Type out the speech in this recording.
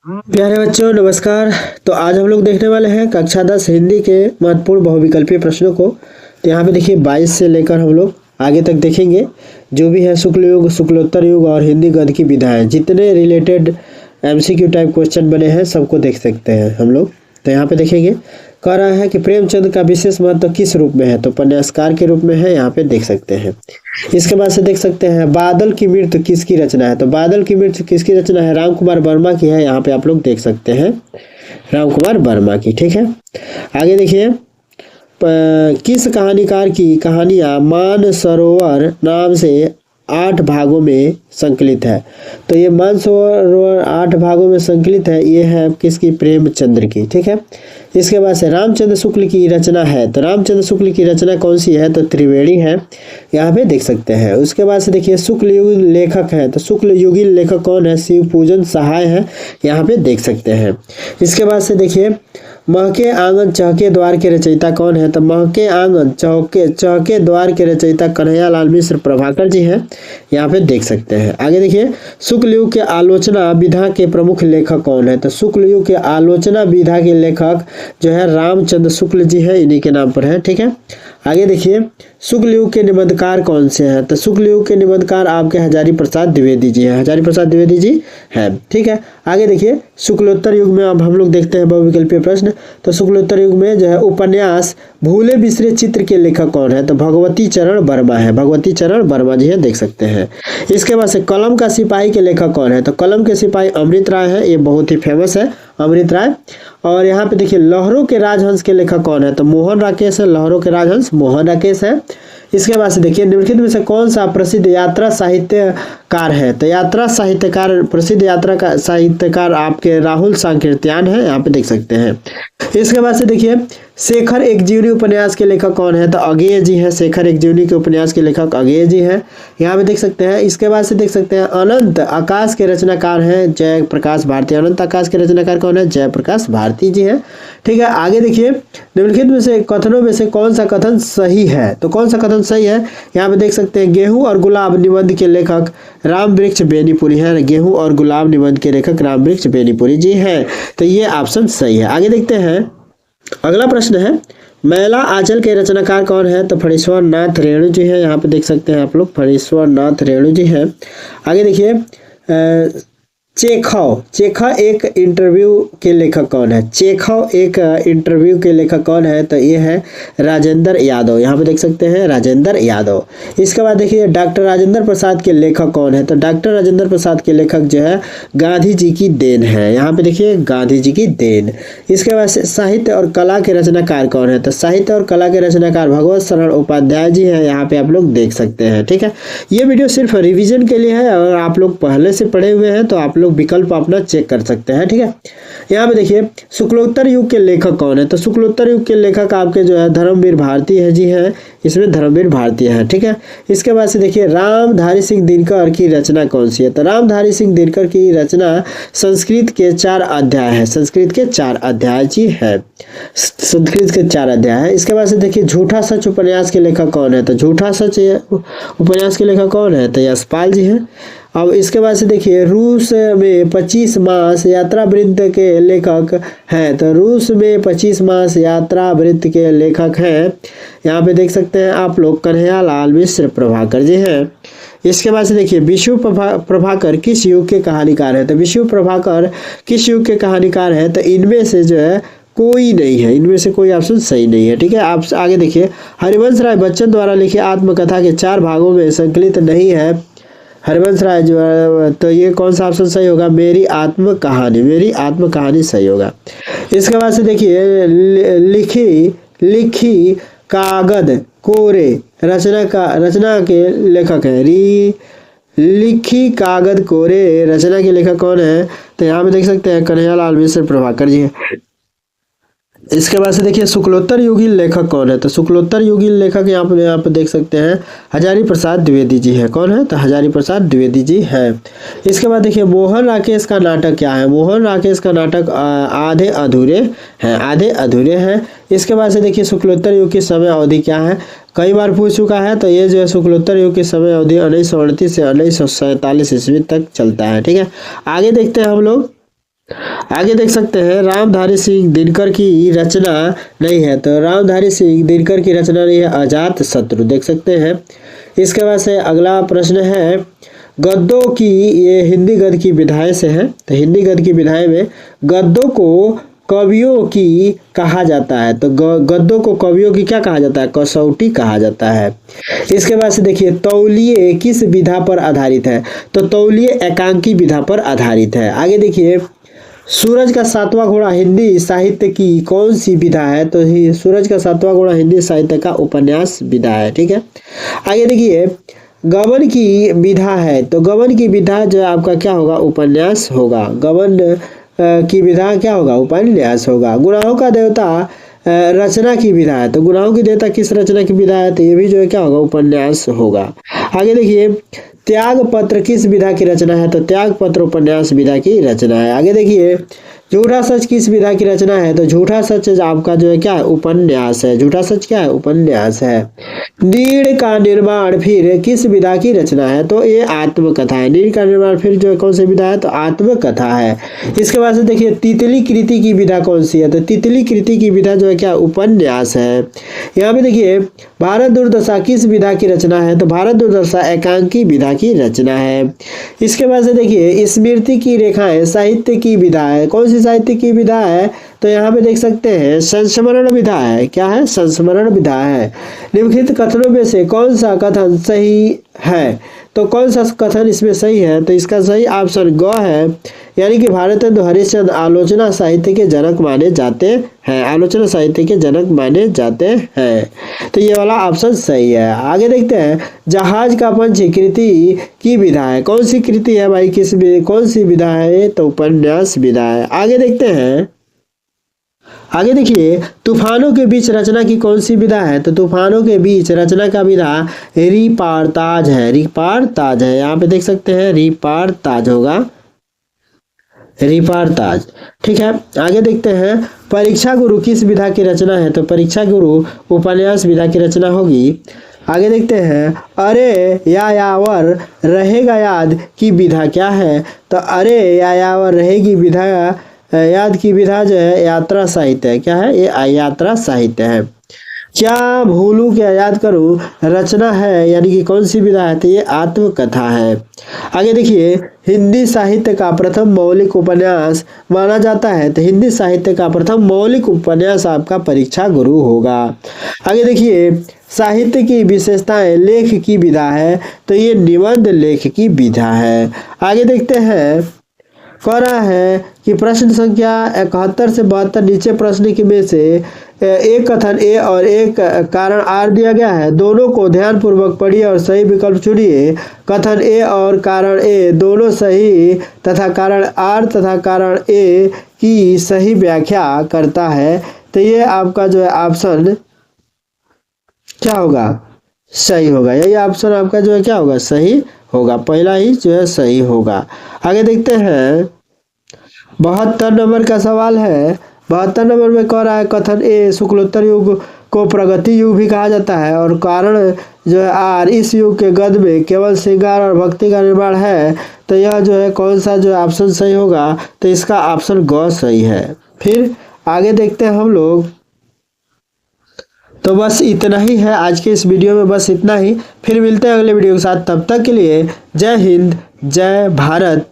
प्यारे बच्चों नमस्कार। तो आज हम लोग देखने वाले हैं कक्षा 10 हिंदी के महत्वपूर्ण बहुविकल्पीय प्रश्नों को। तो यहाँ पे देखिए 22 से लेकर हम लोग आगे तक देखेंगे। जो भी है शुक्ल युग, शुक्लोत्तर युग और हिंदी गद्य की विधाएं, जितने रिलेटेड एमसीक्यू टाइप क्वेश्चन बने हैं सबको देख सकते हैं हम लोग। तो यहाँ पे देखेंगे, कह रहा है कि प्रेमचंद का विशेष महत्व किस रूप में है, तो उपन्यासकार के रूप में है, यहाँ पे देख सकते हैं। इसके बाद से देख सकते हैं बादल की मृत्यु किसकी रचना है, तो बादल की मृत्यु किसकी रचना है, राम कुमार वर्मा की है, यहाँ पे आप लोग देख सकते हैं राम कुमार वर्मा की। ठीक है, आगे देखिए, किस कहानीकार की कहानियां मानसरोवर नाम से 8 भागों में संकलित है, तो ये मानसरोवर 8 भागों में संकलित है, ये है किसकी, प्रेमचंद्र की। ठीक है, इसके बाद से रामचंद्र शुक्ल की रचना है, तो रामचंद्र शुक्ल की रचना कौन सी है, तो त्रिवेणी है, यहाँ पे देख सकते हैं। उसके बाद से देखिए शुक्ल युग लेखक है, तो शुक्ल युगीन लेखक कौन है, शिव पूजन सहाय है, यहाँ पे देख सकते हैं। इसके बाद से देखिए महके आंगन चहके द्वार के रचयिता कौन है, तो महके आंगन चहके द्वार के रचयिता कन्हैयालाल मिश्र प्रभाकर जी हैं, यहाँ पे देख सकते हैं। आगे देखिए शुक्ल युग के आलोचना विधा के प्रमुख लेखक कौन है, तो शुक्ल युग के आलोचना विधा के लेखक जो है रामचंद्र शुक्ल जी है, इन्हीं के नाम पर है। ठीक है, आगे देखिए शुक्ल युग के निबंधकार कौन से हैं, तो शुक्ल युग के निबंधकार आपके हजारी प्रसाद द्विवेदी जी हैं, हजारी प्रसाद द्विवेदी जी हैं। ठीक है, आगे देखिए शुक्लोत्तर युग में अब हम लोग देखते हैं बहुविकल्पीय प्रश्न। तो शुक्लोत्तर युग में जो है उपन्यास भूले बिसरे चित्र के लेखक कौन है, तो भगवती चरण वर्मा है, भगवती चरण वर्मा जी है, देख सकते हैं। इसके बाद से कलम का सिपाही के लेखक कौन है, तो कलम के सिपाही अमृत राय है, ये बहुत ही फेमस है अमृत राय। और यहाँ पे देखिए लहरों के राजहंस के लेखक कौन है, तो मोहन राकेश है, लहरों के राजहंस मोहन राकेश है। इसके बाद से देखिए निम्नलिखित में से कौन सा प्रसिद्ध यात्रा साहित्यकार है, तो यात्रा साहित्यकार, प्रसिद्ध यात्रा का साहित्यकार आपके राहुल सांकृत्यायन है, यहाँ पे देख सकते हैं। इसके बाद से देखिए शेखर एक जीवनी उपन्यास के लेखक कौन है, तो अगेय जी है, शेखर एक जीवनी के उपन्यास के लेखक अगेय जी हैं, यहाँ पे देख सकते हैं। इसके बाद से देख सकते हैं अनंत आकाश के रचनाकार हैं जयप्रकाश भारती, अनंत आकाश के रचनाकार कौन है, जयप्रकाश भारती जी हैं। ठीक है, आगे देखिए निम्नलिखित में से कथनों में से कौन सा कथन सही है, तो कौन सा कथन सही है, यहाँ पे देख सकते हैं गेहूं और गुलाब निबंध के लेखक राम वृक्ष बेनीपुरी है, गेहूं और गुलाब निबंध के लेखक राम वृक्ष बेनीपुरी जी हैं, तो ये ऑप्शन सही है। आगे देखते हैं, अगला प्रश्न है मैला आंचल के रचनाकार कौन है, तो फणीश्वर नाथ रेणु जी है, यहाँ पे देख सकते हैं आप लोग फणीश्वर नाथ रेणु जी हैं। आगे देखिए चेखव एक इंटरव्यू के लेखक कौन है, चेखव एक इंटरव्यू के लेखक कौन है, तो ये है राजेंद्र यादव, यहाँ पे देख सकते हैं राजेंद्र यादव। इसके बाद देखिए डॉक्टर राजेंद्र प्रसाद के लेखक कौन है, तो डॉक्टर राजेंद्र प्रसाद के लेखक जो है गांधी जी की देन है, यहाँ पे देखिए गांधी जी की देन। इसके बाद साहित्य और कला के रचनाकार कौन है, तो साहित्य और कला के रचनाकार भगवत शरण उपाध्याय जी हैं, यहाँ पे आप लोग देख सकते हैं। ठीक है, ये वीडियो सिर्फ रिविजन के लिए है, अगर आप लोग पहले से पढ़े हुए हैं तो आप लोग विकल्प अपना चेक कर सकते हैं। ठीक है, यहाँ पे देखिए शुक्लोत्तर युग के लेखक कौन है, तो शुक्लोत्तर युग के लेखक आपके जो है धर्मवीर भारती है जी हैं, इसमें धर्मवीर भारती है। ठीक है, इसके बाद से देखिए रामधारी सिंह दिनकर की रचना कौन सी है, तो रामधारी सिंह दिनकर की रचना संस्कृत के 4 अध्याय है, संस्कृत के 4 अध्याय जी है, संस्कृत के 4 अध्याय है। इसके बाद से देखिए झूठा सच उपन्यास के लेखक कौन है, तो झूठा सच उपन्यास के लेखक कौन है, तो यशपाल जी हैं। अब इसके बाद से देखिए रूस में 25 मास यात्रा वृत्त के लेखक हैं, तो रूस में 25 मास यात्रा वृत्त के लेखक हैं, यहाँ पे देख सकते हैं आप लोग कन्हैयालाल मिश्र प्रभाकर जी हैं। इसके बाद से देखिए विष्णु प्रभाकर किस युग के कहानीकार है, तो विष्णु प्रभाकर किस युग के कहानीकार है, तो इनमें से जो है कोई नहीं है, इनमें से कोई ऑप्शन सही नहीं है। ठीक है, आप आगे देखिए हरिवंश राय बच्चन द्वारा लिखी आत्मकथा के 4 भागों में संकलित नहीं है हरिवंश राय जो है, तो ये कौन सा ऑप्शन सही होगा, मेरी आत्मकहानी, मेरी आत्मकहानी सही होगा। इसके बाद से देखिए लिखी कागद कोरे रचना के लेखक है, लिखी कागद कोरे रचना के लेखक कौन है, तो यहाँ पे देख सकते हैं कन्हैयालाल मिश्र प्रभाकर जी हैं। इसके बाद से देखिए शुक्लोत्तर युगीन लेखक कौन है, तो शुक्लोत्तर युगीन लेखक यहाँ पे देख सकते हैं हजारी प्रसाद द्विवेदी जी है, कौन है, तो हजारी प्रसाद द्विवेदी जी है। इसके बाद देखिए मोहन राकेश का नाटक क्या है, मोहन राकेश का नाटक आधे अधूरे हैं। इसके बाद से देखिए शुक्लोत्तर युग की समय अवधि क्या है, कई बार पूछ चुका है, तो ये जो है शुक्लोत्तर युग की समय अवधि 1938 से 1947 ईस्वी तक चलता है। ठीक है, आगे देखते हैं हम लोग आगे देख सकते हैं रामधारी सिंह दिनकर की रचना नहीं है, तो रामधारी सिंह दिनकर की रचना नहीं है, अजात शत्रु देख सकते हैं। इसके बाद से अगला प्रश्न है गद्यों की, ये हिंदी गद्य की विधाएं से है, तो हिंदी गद्य की विधाएं में गद्यों को कवियों की कहा जाता है, तो गद्यों को कवियों की क्या कहा जाता है, कसौटी कहा जाता है। इसके बाद से देखिए तौलिए किस विधा पर आधारित है, तो तौलिए एकांकी विधा पर आधारित है। आगे देखिए सूरज का सातवां घोड़ा हिंदी साहित्य की कौन सी विधा है, तो सूरज का सातवां घोड़ा हिंदी साहित्य का उपन्यास विधा है, ठीक है। आगे देखिए गबन की विधा है, तो गबन की विधा जो आपका क्या होगा, उपन्यास होगा। गबन की विधा क्या होगा, उपन्यास होगा। गुनाहों का देवता रचना की विधा है, तो गुनाहों की देवता किस रचना की विधा है, तो ये भी जो है क्या होगा, उपन्यास होगा। आगे देखिए त्याग पत्र किस विधा की रचना है, तो त्याग पत्र उपन्यास विधा की रचना है। आगे देखिए झूठा सच किस विधा की रचना है, तो झूठा सच आपका जो है क्या है, उपन्यास है। झूठा सच क्या है, उपन्यास है। नीड़ का निर्माण फिर किस विधा की रचना है, तो ये आत्मकथा है। नीड़ का निर्माण फिर जो है कौन सी विधा है, तो आत्मकथा है। इसके बाद से देखिए तितली कृति की विधा कौन सी है, तो तितली कृति की विधा जो है क्या, उपन्यास है। यहाँ पे देखिए भारत दुर्दशा किस विधा की रचना है, तो भारत दुर्दशा एकांकी विधा की रचना है। इसके बाद से देखिए स्मृति की रेखाएं साहित्य की विधा है, कौन सी साहित्य की विधा है, तो यहाँ पे देख सकते हैं संस्मरण विधा है। क्या है, संस्मरण विधा है। निम्नलिखित कथनों में से कौन सा कथन सही है, तो कौन सा कथन इसमें सही है, तो इसका सही ऑप्शन ग है, यानी कि भारतेंदु हरिश्चंद्र आलोचना साहित्य के जनक माने जाते हैं, आलोचना साहित्य के जनक माने जाते हैं, तो ये वाला ऑप्शन सही है। आगे देखते हैं जहाज का पंछी कृति की विधा है, कौन सी कृति है भाई, कौन सी विधा है, तो उपन्यास विधा है। आगे देखते हैं, आगे देखिए तूफानों के बीच रचना की कौन सी विधा है, तो तूफानों के बीच रचना का विधा रिपार्ताज है, रिपार्ताज है। यहाँ पे देख सकते हैं रिपार्ताज होगा, रिपार्ताज, ठीक है। आगे देखते हैं परीक्षा गुरु किस विधा की रचना है, तो परीक्षा गुरु उपन्यास विधा की रचना होगी। आगे देखते हैं अरे या यावर रहेगा याद की विधा क्या है, तो अरे या यावर रहेगी विधा याद की विधा जो है यात्रा साहित्य है। क्या है, ये यात्रा साहित्य है। क्या भूलूं क्या याद करूं रचना है, यानी कि कौन सी विधा है, तो ये आत्मकथा है। आगे देखिए हिंदी साहित्य का प्रथम मौलिक उपन्यास माना जाता है, तो हिंदी साहित्य का प्रथम मौलिक उपन्यास आपका परीक्षा गुरु होगा। आगे देखिए साहित्य की विशेषताएं लेख की विधा है, तो ये निबंध लेख की विधा है। आगे देखते हैं कह रहा है कि प्रश्न संख्या 71 से 72 नीचे प्रश्न के में से एक कथन ए और एक कारण आर दिया गया है, दोनों को ध्यान पूर्वक पढ़िए और सही विकल्प चुनिए। कथन ए और कारण ए दोनों सही तथा कारण आर तथा कारण ए की सही व्याख्या करता है, तो ये आपका जो है ऑप्शन क्या होगा, सही होगा। यही ऑप्शन आपका जो है क्या होगा, सही होगा, पहला ही जो है सही होगा। आगे देखते हैं 72 नंबर का सवाल है। 72 नंबर में कह रहा है कथन ए शुक्लोत्तर युग को प्रगति युग भी कहा जाता है और कारण जो है आर इस युग के गद्य में केवल श्रृंगार और भक्ति का निर्माण है, तो यह जो है कौन सा जो ऑप्शन सही होगा, तो इसका ऑप्शन ग सही है। फिर आगे देखते हैं हम लोग, तो बस इतना ही है आज के इस वीडियो में, बस इतना ही। फिर मिलते हैं अगले वीडियो के साथ, तब तक के लिए जय हिंद जय भारत।